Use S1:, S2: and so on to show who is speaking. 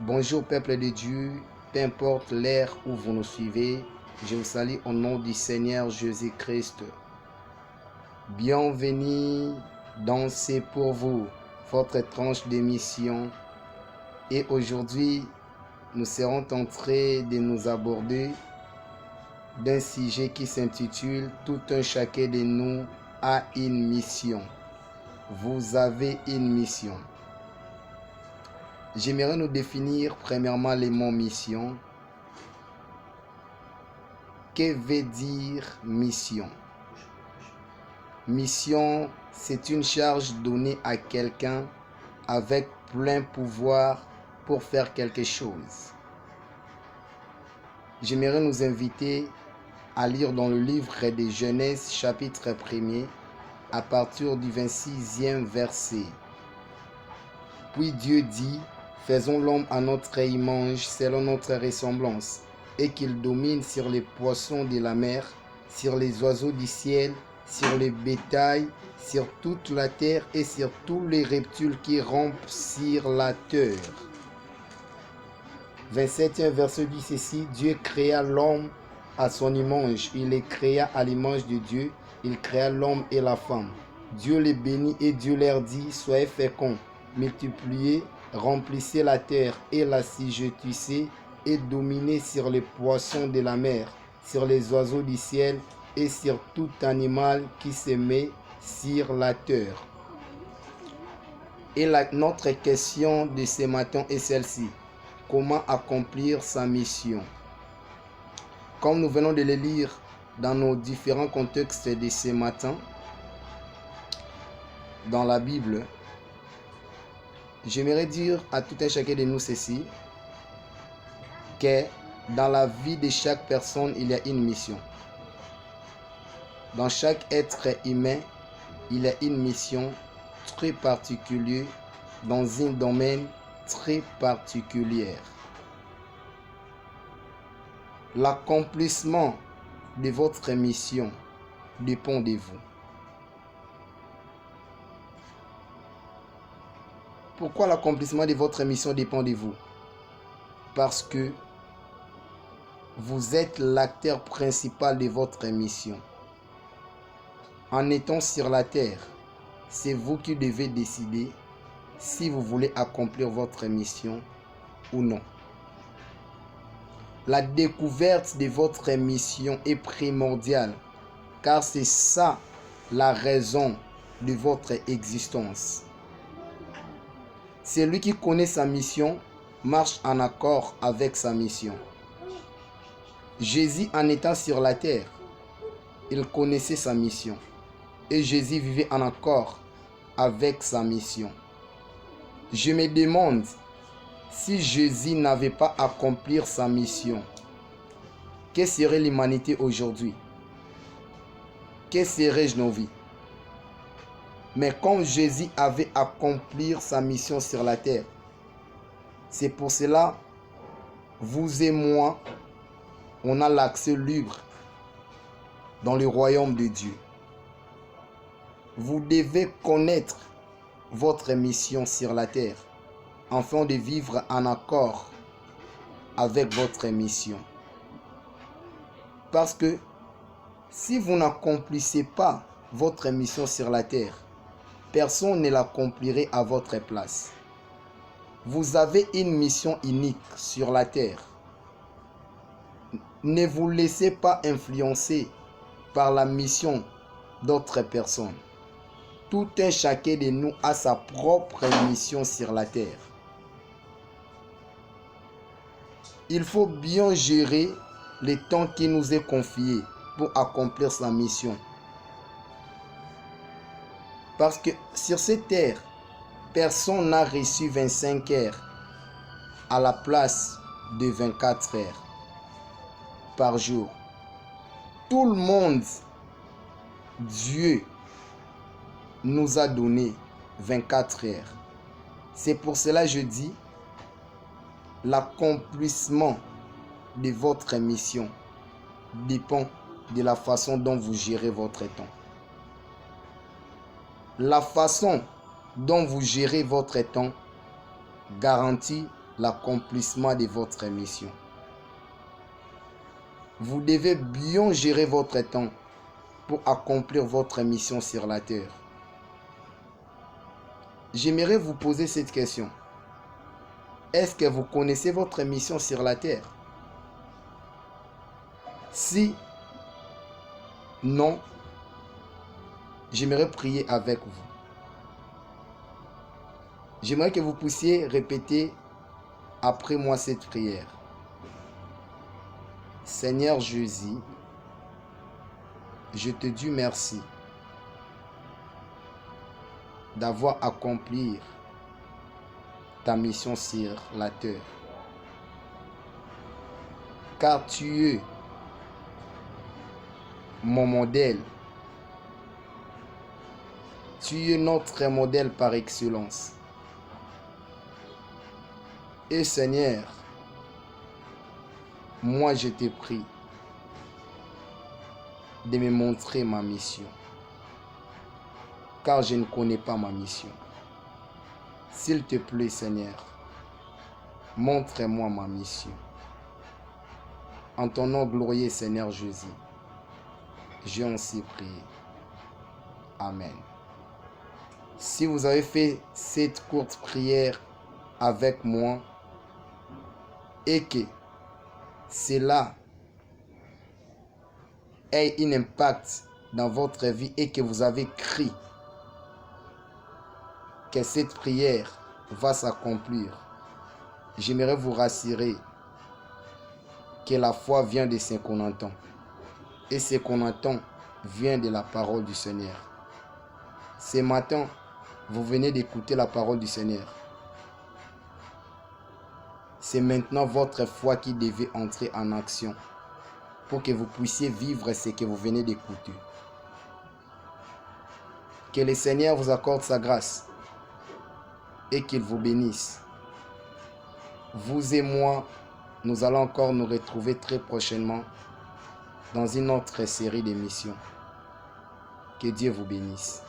S1: Bonjour peuple de Dieu, peu importe l'ère où vous nous suivez, je vous salue au nom du Seigneur Jésus-Christ. Bienvenue dans C'est pour vous, votre tranche d'émission. Et aujourd'hui, nous serons en train de nous aborder d'un sujet qui s'intitule « Tout un chacun de nous a une mission ». Vous avez une mission. J'aimerais nous définir premièrement les mots mission. Que veut dire mission? Mission, c'est une charge donnée à quelqu'un avec plein pouvoir pour faire quelque chose. J'aimerais nous inviter à lire dans le livre de Genèse chapitre 1er à partir du 26e verset. Puis Dieu dit, faisons l'homme à notre image selon notre ressemblance, et qu'il domine sur les poissons de la mer, sur les oiseaux du ciel, sur le bétail, sur toute la terre et sur tous les reptiles qui rampent sur la terre. 27e verset dit ceci, Dieu créa l'homme à son image, il les créa à l'image de Dieu, il créa l'homme et la femme. Dieu les bénit et Dieu leur dit, soyez féconds, multipliez, remplissez la terre et la assujettissez et dominez sur les poissons de la mer, sur les oiseaux du ciel et sur tout animal qui se met sur la terre. Et notre question de ce matin est celle-ci. Comment accomplir sa mission? Comme nous venons de le lire dans nos différents contextes de ce matin, dans la Bible, j'aimerais dire à tout un chacun de nous ceci, que dans la vie de chaque personne, il y a une mission. Dans chaque être humain, il y a une mission très particulière dans un domaine très particulier. L'accomplissement de votre mission dépend de vous. Pourquoi l'accomplissement de votre mission dépend de vous? Parce que vous êtes l'acteur principal de votre mission. En étant sur la terre, c'est vous qui devez décider si vous voulez accomplir votre mission ou non. La découverte de votre mission est primordiale car c'est ça la raison de votre existence. Celui qui connaît sa mission marche en accord avec sa mission. Jésus, en étant sur la terre, il connaissait sa mission. Et Jésus vivait en accord avec sa mission. Je me demande si Jésus n'avait pas accompli sa mission, que serait l'humanité aujourd'hui? Que serait nos vies? Mais comme Jésus avait accompli sa mission sur la terre, c'est pour cela, vous et moi, on a l'accès libre dans le royaume de Dieu. Vous devez connaître votre mission sur la terre afin de vivre en accord avec votre mission. Parce que si vous n'accomplissez pas votre mission sur la terre, personne ne l'accomplirait à votre place. Vous avez une mission unique sur la terre. Ne vous laissez pas influencer par la mission d'autres personnes. Tout un chacun de nous a sa propre mission sur la terre. Il faut bien gérer le temps qui nous est confié pour accomplir sa mission. Parce que sur cette terre, personne n'a reçu 25 heures à la place de 24 heures par jour. Tout le monde, Dieu nous a donné 24 heures. C'est pour cela que je dis, l'accomplissement de votre mission dépend de la façon dont vous gérez votre temps. La façon dont vous gérez votre temps garantit l'accomplissement de votre mission. Vous devez bien gérer votre temps pour accomplir votre mission sur la terre. J'aimerais vous poser cette question. Est-ce que vous connaissez votre mission sur la terre? Si non, j'aimerais prier avec vous. J'aimerais que vous puissiez répéter après moi cette prière. Seigneur Jésus, je te dis merci d'avoir accompli ta mission sur la terre. Car tu es mon modèle. Tu es notre modèle par excellence. Et Seigneur, moi je te prie de me montrer ma mission. Car je ne connais pas ma mission. S'il te plaît, Seigneur, montre-moi ma mission. En ton nom glorieux, Seigneur Jésus, j'ai ainsi prié. Amen. Si vous avez fait cette courte prière avec moi et que cela ait un impact dans votre vie et que vous avez cru que cette prière va s'accomplir, j'aimerais vous rassurer que la foi vient de ce qu'on entend. Et ce qu'on entend vient de la parole du Seigneur. Ce matin, vous venez d'écouter la parole du Seigneur. C'est maintenant votre foi qui devait entrer en action pour que vous puissiez vivre ce que vous venez d'écouter. Que le Seigneur vous accorde sa grâce et qu'il vous bénisse. Vous et moi, nous allons encore nous retrouver très prochainement dans une autre série d'émissions. Que Dieu vous bénisse.